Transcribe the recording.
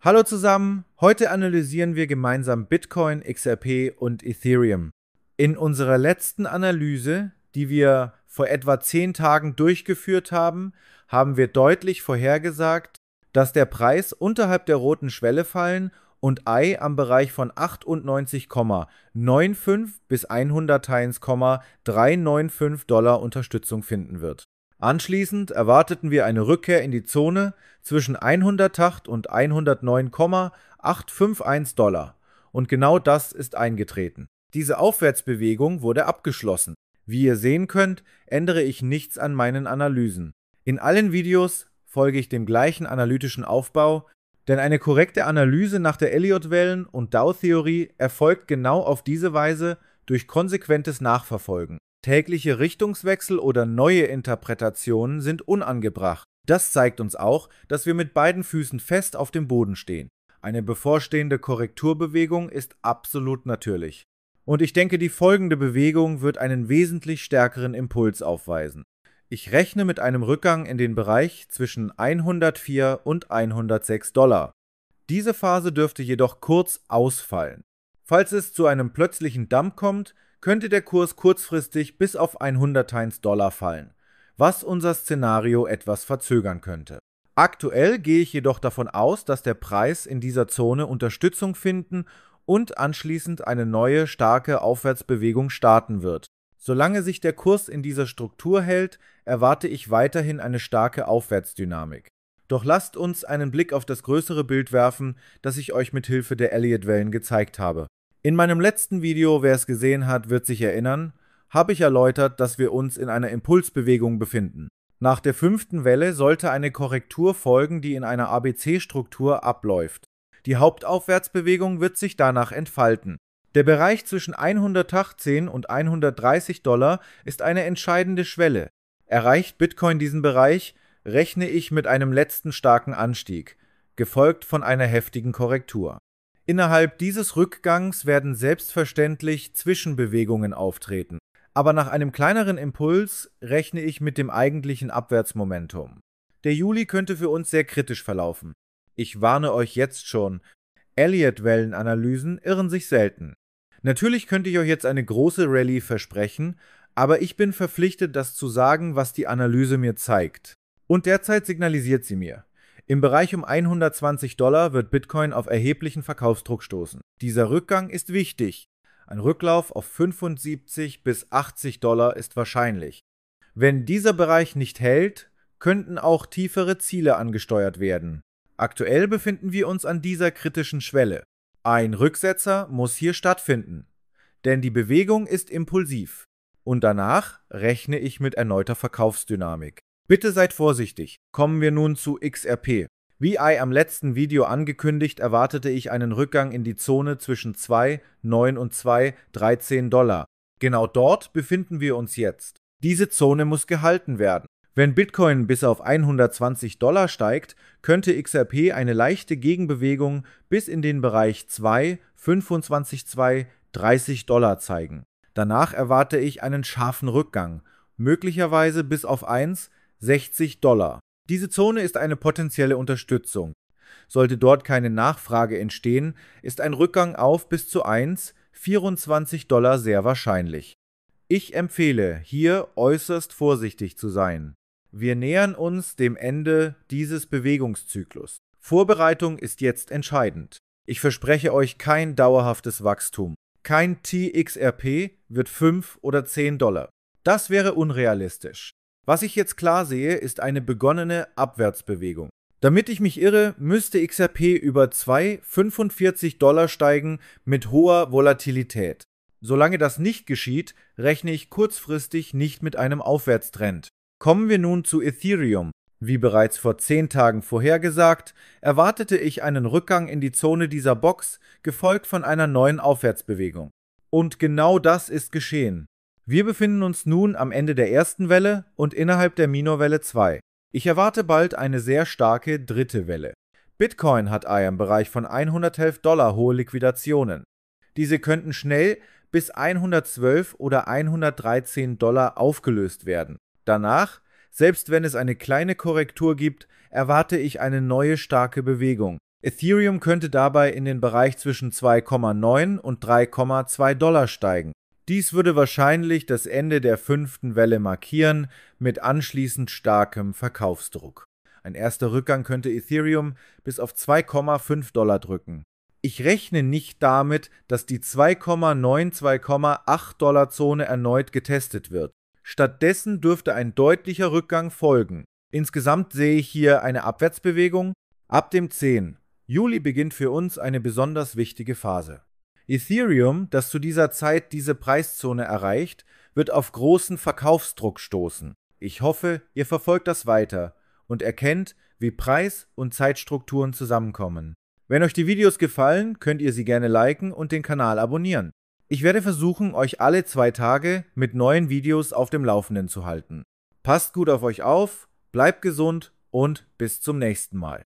Hallo zusammen, heute analysieren wir gemeinsam Bitcoin, XRP und Ethereum. In unserer letzten Analyse, die wir vor etwa 10 Tagen durchgeführt haben, haben wir deutlich vorhergesagt, dass der Preis unterhalb der roten Schwelle fallen und I am Bereich von 98,95 bis 101,395 Dollar Unterstützung finden wird. Anschließend erwarteten wir eine Rückkehr in die Zone zwischen 108 und 109,851 Dollar. Und genau das ist eingetreten. Diese Aufwärtsbewegung wurde abgeschlossen. Wie ihr sehen könnt, ändere ich nichts an meinen Analysen. In allen Videos folge ich dem gleichen analytischen Aufbau, denn eine korrekte Analyse nach der Elliott-Wellen- und Dow-Theorie erfolgt genau auf diese Weise durch konsequentes Nachverfolgen. Tägliche Richtungswechsel oder neue Interpretationen sind unangebracht. Das zeigt uns auch, dass wir mit beiden Füßen fest auf dem Boden stehen. Eine bevorstehende Korrekturbewegung ist absolut natürlich. Und ich denke, die folgende Bewegung wird einen wesentlich stärkeren Impuls aufweisen. Ich rechne mit einem Rückgang in den Bereich zwischen 104 und 106 Dollar. Diese Phase dürfte jedoch kurz ausfallen. Falls es zu einem plötzlichen Dump kommt, könnte der Kurs kurzfristig bis auf 101 Dollar fallen, was unser Szenario etwas verzögern könnte. Aktuell gehe ich jedoch davon aus, dass der Preis in dieser Zone Unterstützung finden und anschließend eine neue starke Aufwärtsbewegung starten wird. Solange sich der Kurs in dieser Struktur hält, erwarte ich weiterhin eine starke Aufwärtsdynamik. Doch lasst uns einen Blick auf das größere Bild werfen, das ich euch mit Hilfe der Elliott-Wellen gezeigt habe. In meinem letzten Video, wer es gesehen hat, wird sich erinnern, habe ich erläutert, dass wir uns in einer Impulsbewegung befinden. Nach der 5. Welle sollte eine Korrektur folgen, die in einer ABC-Struktur abläuft. Die Hauptaufwärtsbewegung wird sich danach entfalten. Der Bereich zwischen 118 und 130 Dollar ist eine entscheidende Schwelle. Erreicht Bitcoin diesen Bereich, rechne ich mit einem letzten starken Anstieg, gefolgt von einer heftigen Korrektur. Innerhalb dieses Rückgangs werden selbstverständlich Zwischenbewegungen auftreten, aber nach einem kleineren Impuls rechne ich mit dem eigentlichen Abwärtsmomentum. Der Juli könnte für uns sehr kritisch verlaufen. Ich warne euch jetzt schon, Elliott-Wellenanalysen irren sich selten. Natürlich könnte ich euch jetzt eine große Rallye versprechen, aber ich bin verpflichtet, das zu sagen, was die Analyse mir zeigt. Und derzeit signalisiert sie mir: Im Bereich um 120 Dollar wird Bitcoin auf erheblichen Verkaufsdruck stoßen. Dieser Rückgang ist wichtig. Ein Rücklauf auf 75 bis 80 Dollar ist wahrscheinlich. Wenn dieser Bereich nicht hält, könnten auch tiefere Ziele angesteuert werden. Aktuell befinden wir uns an dieser kritischen Schwelle. Ein Rücksetzer muss hier stattfinden, denn die Bewegung ist impulsiv. Und danach rechne ich mit erneuter Verkaufsdynamik. Bitte seid vorsichtig. Kommen wir nun zu XRP. Wie am letzten Video angekündigt, erwartete ich einen Rückgang in die Zone zwischen 2,9 und 2,13 Dollar. Genau dort befinden wir uns jetzt. Diese Zone muss gehalten werden. Wenn Bitcoin bis auf 120 Dollar steigt, könnte XRP eine leichte Gegenbewegung bis in den Bereich 2, 25,2, 30 Dollar zeigen. Danach erwarte ich einen scharfen Rückgang, möglicherweise bis auf 1,60 Dollar. Diese Zone ist eine potenzielle Unterstützung. Sollte dort keine Nachfrage entstehen, ist ein Rückgang auf bis zu 1,24 Dollar sehr wahrscheinlich. Ich empfehle, hier äußerst vorsichtig zu sein. Wir nähern uns dem Ende dieses Bewegungszyklus. Vorbereitung ist jetzt entscheidend. Ich verspreche euch kein dauerhaftes Wachstum. Kein TXRP wird 5 oder 10 Dollar. Das wäre unrealistisch. Was ich jetzt klar sehe, ist eine begonnene Abwärtsbewegung. Damit ich mich irre, müsste XRP über 2,45 Dollar steigen mit hoher Volatilität. Solange das nicht geschieht, rechne ich kurzfristig nicht mit einem Aufwärtstrend. Kommen wir nun zu Ethereum. Wie bereits vor 10 Tagen vorhergesagt, erwartete ich einen Rückgang in die Zone dieser Box, gefolgt von einer neuen Aufwärtsbewegung. Und genau das ist geschehen. Wir befinden uns nun am Ende der ersten Welle und innerhalb der Minorwelle 2. Ich erwarte bald eine sehr starke dritte Welle. Bitcoin hat im Bereich von 111 Dollar hohe Liquidationen. Diese könnten schnell bis 112 oder 113 Dollar aufgelöst werden. Danach, selbst wenn es eine kleine Korrektur gibt, erwarte ich eine neue starke Bewegung. Ethereum könnte dabei in den Bereich zwischen 2,9 und 3,2 Dollar steigen. Dies würde wahrscheinlich das Ende der 5. Welle markieren, mit anschließend starkem Verkaufsdruck. Ein erster Rückgang könnte Ethereum bis auf 2,5 Dollar drücken. Ich rechne nicht damit, dass die 2,9–2,8 Dollar Zone erneut getestet wird. Stattdessen dürfte ein deutlicher Rückgang folgen. Insgesamt sehe ich hier eine Abwärtsbewegung. Ab dem 10. Juli beginnt für uns eine besonders wichtige Phase. Ethereum, das zu dieser Zeit diese Preiszone erreicht, wird auf großen Verkaufsdruck stoßen. Ich hoffe, ihr verfolgt das weiter und erkennt, wie Preis- und Zeitstrukturen zusammenkommen. Wenn euch die Videos gefallen, könnt ihr sie gerne liken und den Kanal abonnieren. Ich werde versuchen, euch alle 2 Tage mit neuen Videos auf dem Laufenden zu halten. Passt gut auf euch auf, bleibt gesund und bis zum nächsten Mal.